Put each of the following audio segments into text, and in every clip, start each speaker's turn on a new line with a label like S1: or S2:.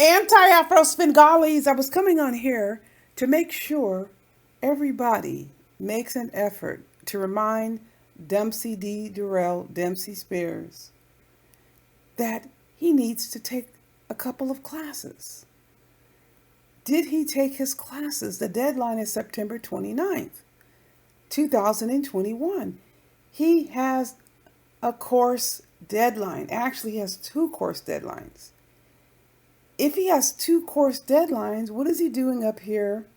S1: Anti-Afro-Svengalis, I was coming on here to make sure everybody makes an effort to remind Dumpsey D.Derell, Dempsey Spears, that he needs to take a couple of classes. Did he take his classes? The deadline is September 29th, 2021. He has a course deadline. Actually, he has two course deadlines. If he has two course deadlines, what is he doing up here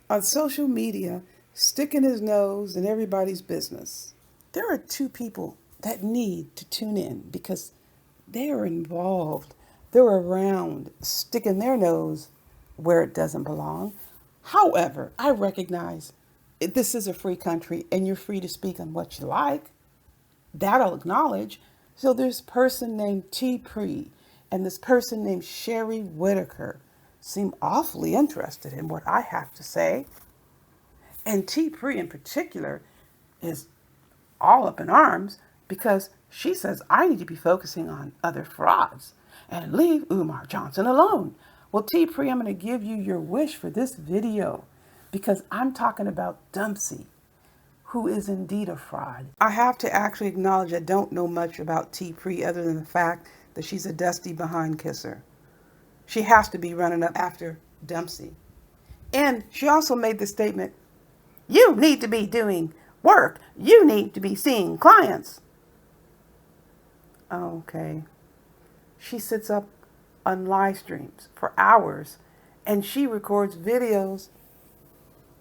S1: on social media, sticking his nose in everybody's business? There are two people that need to tune in because they are involved. They're around, sticking their nose where it doesn't belong. However, I recognize this is a free country and you're free to speak on what you like. That I'll acknowledge. So there's a person named T. Pre and this person named Sherry Whitaker seem awfully interested in what I have to say. And T. Pre in particular is all up in arms because she says I need to be focusing on other frauds and leave Umar Johnson alone. Well, T. Pre, I'm going to give you your wish for this video because I'm talking about Dumpsey, who is indeed a fraud. I have to actually acknowledge I don't know much about T. Pre other than the fact that she's a dusty behind kisser. She has to be running up after Dumpsey. And she also made the statement, you need to be doing work. You need to be seeing clients. Okay. She sits up on live streams for hours and she records videos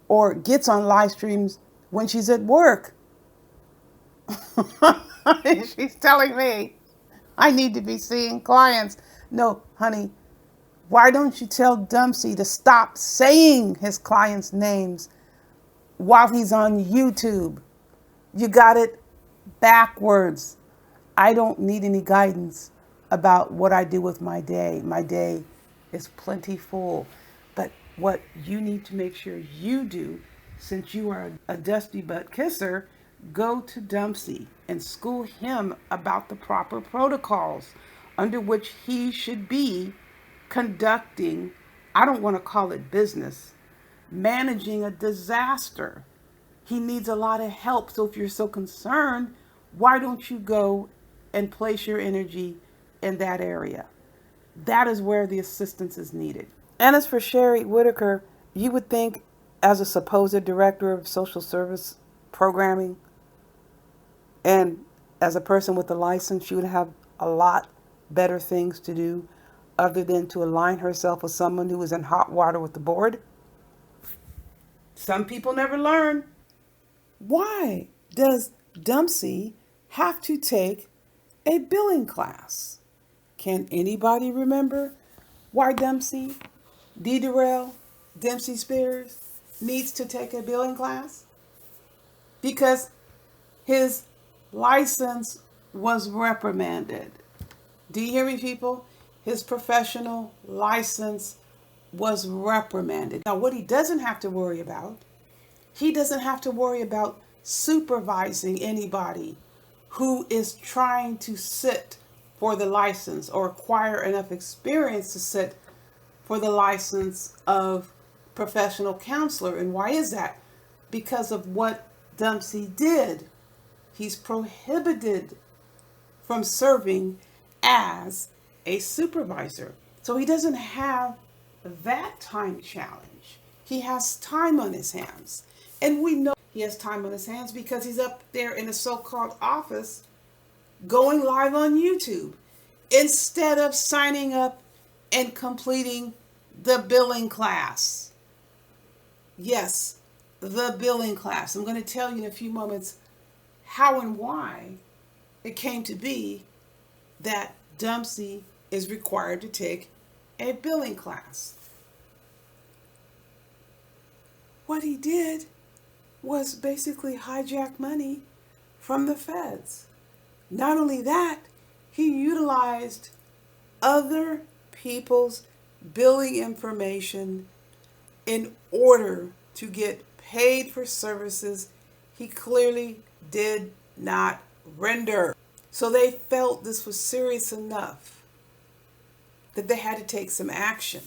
S1: or gets on live streams when she's at work. She's telling me I need to be seeing clients. No, honey, why don't you tell Dumpsey to stop saying his clients' names while he's on YouTube? You got it backwards. I don't need any guidance about what I do with my day. My day is plenty full. But what you need to make sure you do, since you are a dusty butt kisser, go to Dumpsey and school him about the proper protocols under which he should be conducting, I don't want to call it business, managing a disaster. He needs a lot of help. So if you're so concerned, why don't you go and place your energy in that area? That is where the assistance is needed. And as for Sherry Whitaker, you would think as a supposed director of social service programming and as a person with a license, she would have a lot better things to do other than to align herself with someone who is in hot water with the board. Some people never learn. Why does Dumpsey have to take a billing class? Can anybody remember why Dumpsey, D.Derell, Dempsey Spears needs to take a billing class? Because his license was reprimanded. Do you hear me, people? His professional license was reprimanded. Now, what he doesn't have to worry about, he doesn't have to worry about supervising anybody who is trying to sit for the license or acquire enough experience to sit for the license of professional counselor. And why is that? Because of what Dumpsey did. He's prohibited from serving as a supervisor. So he doesn't have that time challenge. He has time on his hands. And we know he has time on his hands because he's up there in a so-called office going live on YouTube instead of signing up and completing the billing class. Yes, the billing class. I'm going to tell you in a few moments how and why it came to be that Dumpsey is required to take a billing class. What he did was basically hijack money from the feds. Not only that, he utilized other people's billing information in order to get paid for services he clearly did not render. So they felt this was serious enough that they had to take some action.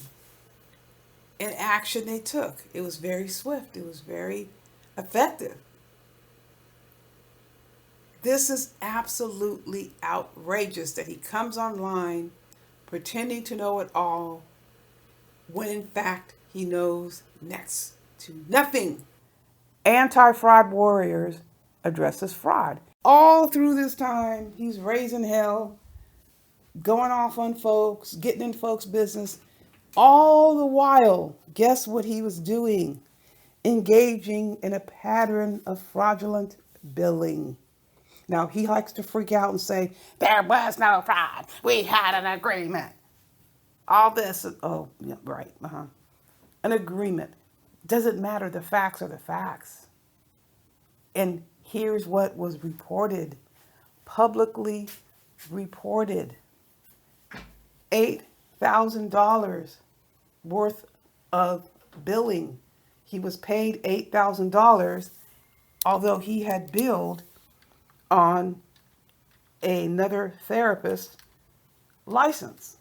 S1: And action they took. It was very swift. It was very effective. This is absolutely outrageous that he comes online pretending to know it all when in fact he knows next to nothing. Anti-fraud warriors addresses fraud. All through this time, he's raising hell, going off on folks, getting in folks' business. All the while, guess what he was doing? Engaging in a pattern of fraudulent billing. Now, he likes to freak out and say, there was no fraud. We had an agreement. All this, oh, yeah, right, an agreement. Doesn't matter, the facts are the facts. And here's what was reported, publicly reported. $8,000 worth of billing. He was paid $8,000, although he had billed on another therapist's license.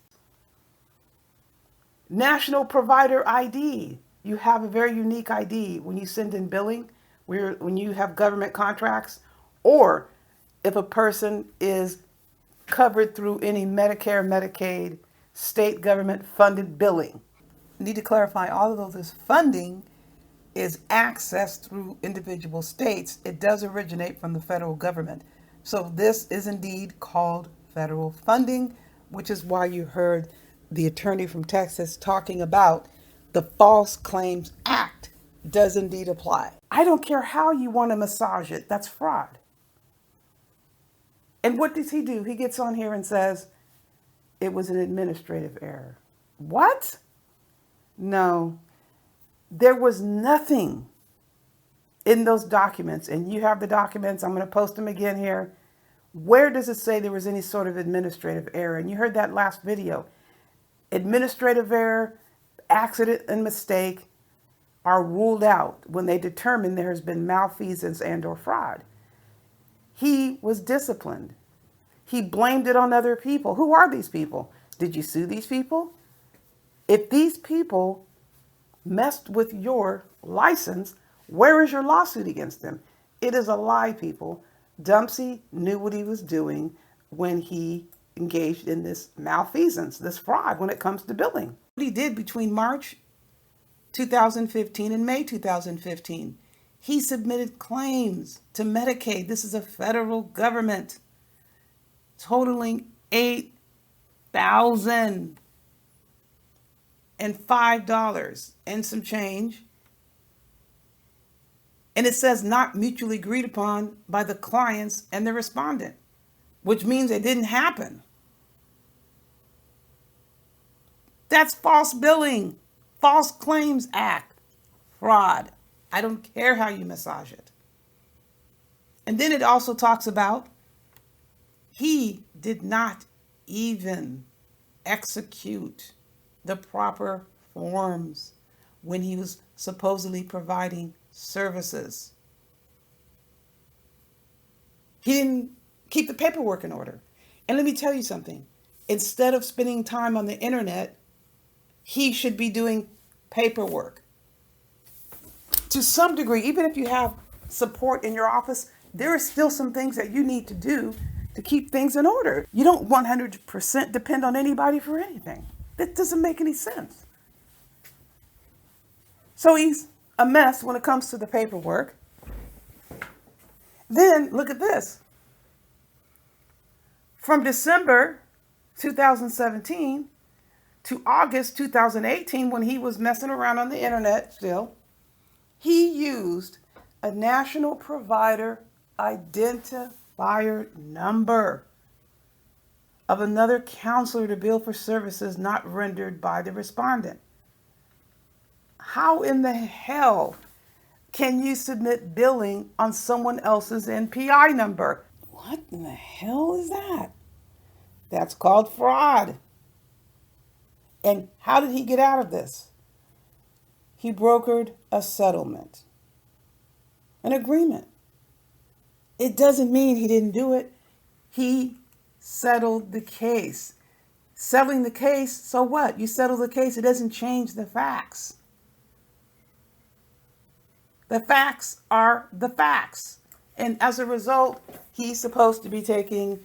S1: National provider ID. You have a very unique ID when you send in billing, when you have government contracts, or if a person is covered through any Medicare, Medicaid, state government funded billing. I need to clarify, although this funding is accessed through individual states, it does originate from the federal government. So this is indeed called federal funding, which is why you heard the attorney from Texas talking about the False Claims Act does indeed apply. I don't care how you want to massage it, that's fraud. And what does he do? He gets on here and says it was an administrative error. What? No, there was nothing in those documents, and you have the documents. I'm going to post them again here. Where does it say there was any sort of administrative error? And you heard that last video. Administrative error, accident, and mistake are ruled out when they determine there has been malfeasance and or fraud. He was disciplined. He blamed it on other people. Who are these people? Did you sue these people? If these people messed with your license, where is your lawsuit against them? It is a lie, people. Dumpsey knew what he was doing when he engaged in this malfeasance, this fraud when it comes to billing. What he did between March 2015 and May 2015, he submitted claims to Medicaid. This is a federal government, totaling $8,005 and some change. And it says not mutually agreed upon by the clients and the respondent, which means it didn't happen. That's false billing, False Claims Act, fraud. I don't care how you massage it. And then it also talks about he did not even execute the proper forms when he was supposedly providing services. He didn't keep the paperwork in order. And let me tell you something. Instead of spending time on the internet, he should be doing paperwork. To some degree, even if you have support in your office, there are still some things that you need to do to keep things in order. You don't 100% depend on anybody for anything. That doesn't make any sense. So he's a mess when it comes to the paperwork. Then look at this. From December 2017 to August 2018, when he was messing around on the internet still, he used a national provider identifier number of another counselor to bill for services not rendered by the respondent. How in the hell can you submit billing on someone else's NPI number? What in the hell is that? That's called fraud. And how did he get out of this? He brokered a settlement, an agreement. It doesn't mean he didn't do it. He settled the case. Settling the case, so what? You settle the case, it doesn't change the facts. The facts are the facts. And as a result, he's supposed to be taking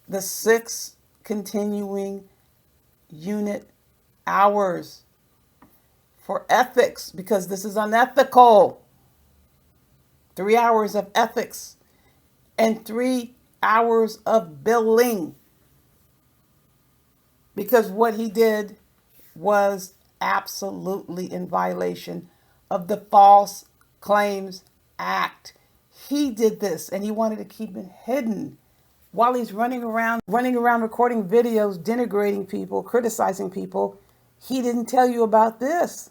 S1: the 6 continuing unit hours for ethics, because this is unethical. 3 hours of ethics and 3 hours of billing. Because what he did was absolutely in violation of the False Claims Act. He did this and he wanted to keep it hidden while he's running around recording videos, denigrating people, criticizing people. He didn't tell you about this.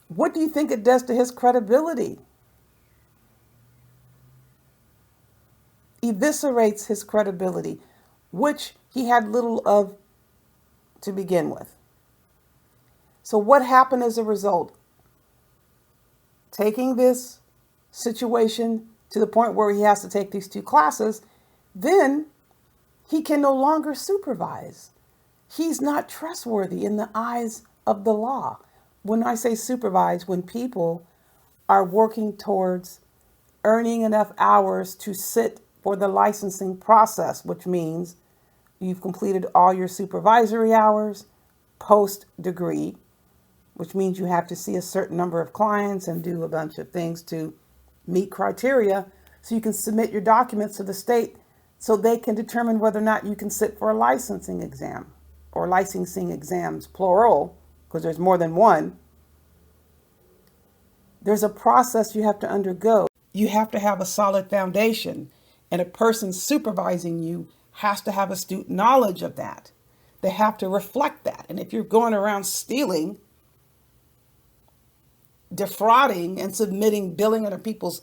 S1: What do you think it does to his credibility? Eviscerates his credibility, which he had little of to begin with. So what happened as a result? Taking this situation to the point where he has to take these 2 classes, then he can no longer supervise. He's not trustworthy in the eyes of the law. When I say supervise, when people are working towards earning enough hours to sit for the licensing process, which means you've completed all your supervisory hours post-degree, which means you have to see a certain number of clients and do a bunch of things to meet criteria so you can submit your documents to the state so they can determine whether or not you can sit for a licensing exam or licensing exams, plural, because there's more than one. There's a process you have to undergo. You have to have a solid foundation, and a person supervising you has to have astute knowledge of that. They have to reflect that. And if you're going around stealing, defrauding, and submitting billing under people's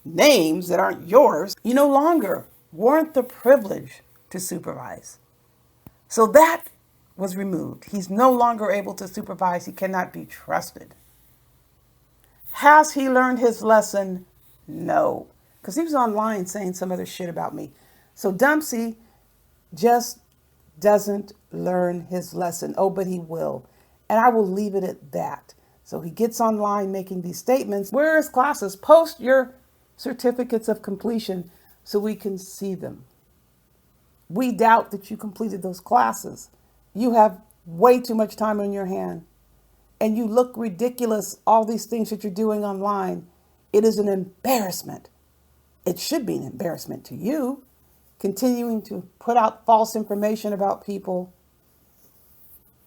S1: names that aren't yours, you no longer warrant the privilege to supervise. So that was removed. He's no longer able to supervise. He cannot be trusted. Has he learned his lesson? No. Because he was online saying some other shit about me. So Dumpsey just doesn't learn his lesson. Oh, but he will. And I will leave it at that. So he gets online making these statements. Where is classes? Post your certificates of completion so we can see them. We doubt that you completed those classes. You have way too much time on your hand. And you look ridiculous, all these things that you're doing online. It is an embarrassment. It should be an embarrassment to you, continuing to put out false information about people,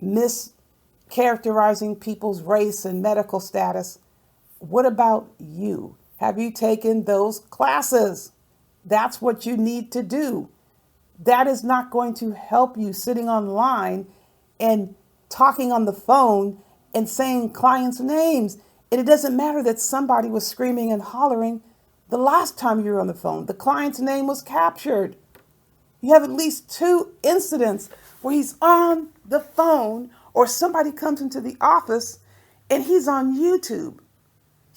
S1: mischaracterizing people's race and medical status. What about you? Have you taken those classes? That's what you need to do. That is not going to help you sitting online and talking on the phone and saying clients' names. And it doesn't matter that somebody was screaming and hollering the last time you were on the phone. The client's name was captured. You have at least 2 incidents where he's on the phone or somebody comes into the office and he's on YouTube.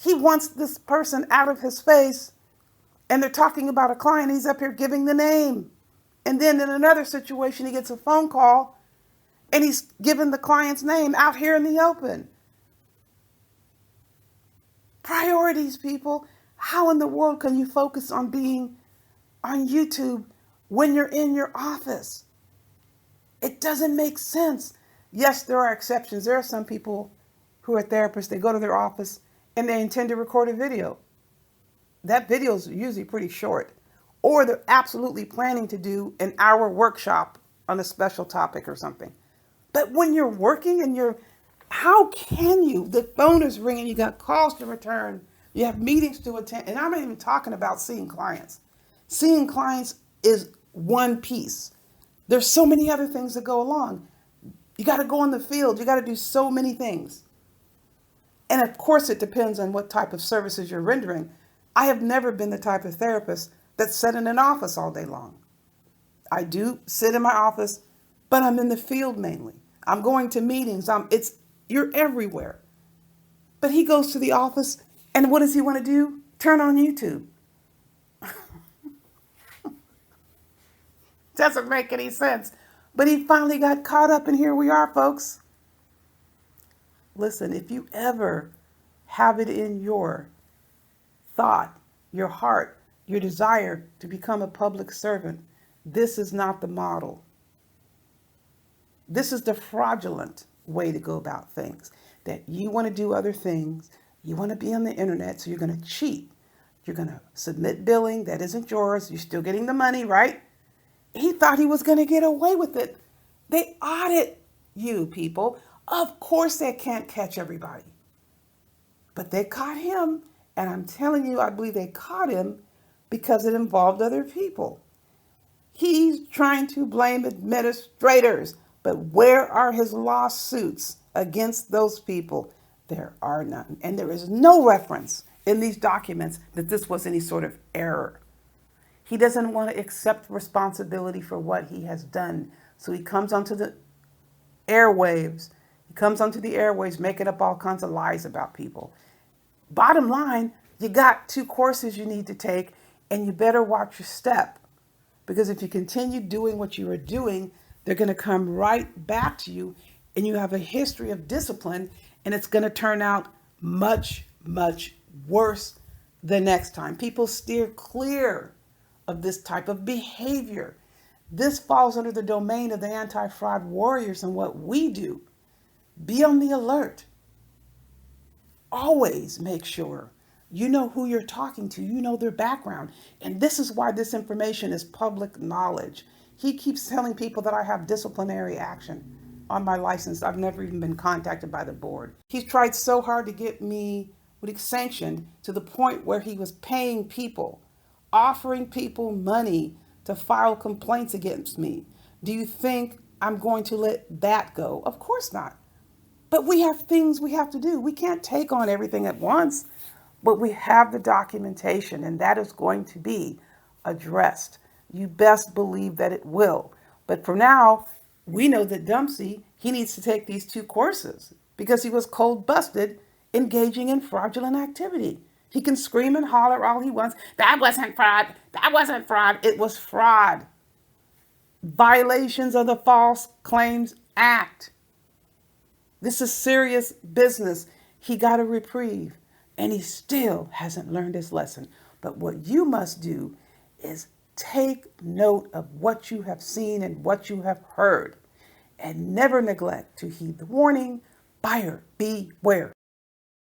S1: He wants this person out of his face and they're talking about a client. He's up here giving the name. And then in another situation, he gets a phone call and he's giving the client's name out here in the open. Priorities, people. How in the world can you focus on being on YouTube when you're in your office? It doesn't make sense. Yes, there are exceptions. There are some people who are therapists, they go to their office and they intend to record a video. That video is usually pretty short. Or they're absolutely planning to do an hour workshop on a special topic or something. But when you're working and how can you? The phone is ringing, you got calls to return, you have meetings to attend, and I'm not even talking about seeing clients. Seeing clients is one piece. There's so many other things that go along. You got to go in the field. You got to do so many things. And of course, it depends on what type of services you're rendering. I have never been the type of therapist that sat in an office all day long. I do sit in my office, but I'm in the field mainly. I'm going to meetings. You're everywhere. But he goes to the office, and what does he want to do? Turn on YouTube. Doesn't make any sense. But he finally got caught up, and here we are, folks. Listen, if you ever have it in your thought, your heart, your desire to become a public servant, this is not the model. This is the fraudulent way to go about things. That you want to do other things, you want to be on the internet, so you're going to cheat. You're going to submit billing that isn't yours. You're still getting the money, right? He thought he was going to get away with it. They audit you, people. Of course they can't catch everybody. But they caught him, and I'm telling you, I believe they caught him because it involved other people. He's trying to blame administrators, but where are his lawsuits against those people? There are none. And there is no reference in these documents that this was any sort of error. He doesn't want to accept responsibility for what he has done. So he comes onto the airwaves. He comes onto the airwaves making up all kinds of lies about people. Bottom line, you got 2 courses you need to take, and you better watch your step. Because if you continue doing what you are doing, they're going to come right back to you, and you have a history of discipline, and it's going to turn out much, much worse the next time. People steer clear of this type of behavior. This falls under the domain of the anti-fraud warriors and what we do. Be on the alert. Always make sure you know who you're talking to, you know their background. And this is why this information is public knowledge. He keeps telling people that I have disciplinary action on my license. I've never even been contacted by the board. He's tried so hard to get me sanctioned to the point where he was paying people, offering people money to file complaints against me. Do you think I'm going to let that go? Of course not. But we have things we have to do. We can't take on everything at once, but we have the documentation, and that is going to be addressed. You best believe that it will. But for now, we know that Dumpsey, he needs to take these 2 courses because he was cold busted engaging in fraudulent activity. He can scream and holler all he wants. That wasn't fraud. That wasn't fraud. It was fraud. Violations of the False Claims Act. This is serious business. He got a reprieve, and he still hasn't learned his lesson. But what you must do is take note of what you have seen and what you have heard, and never neglect to heed the warning, buyer beware.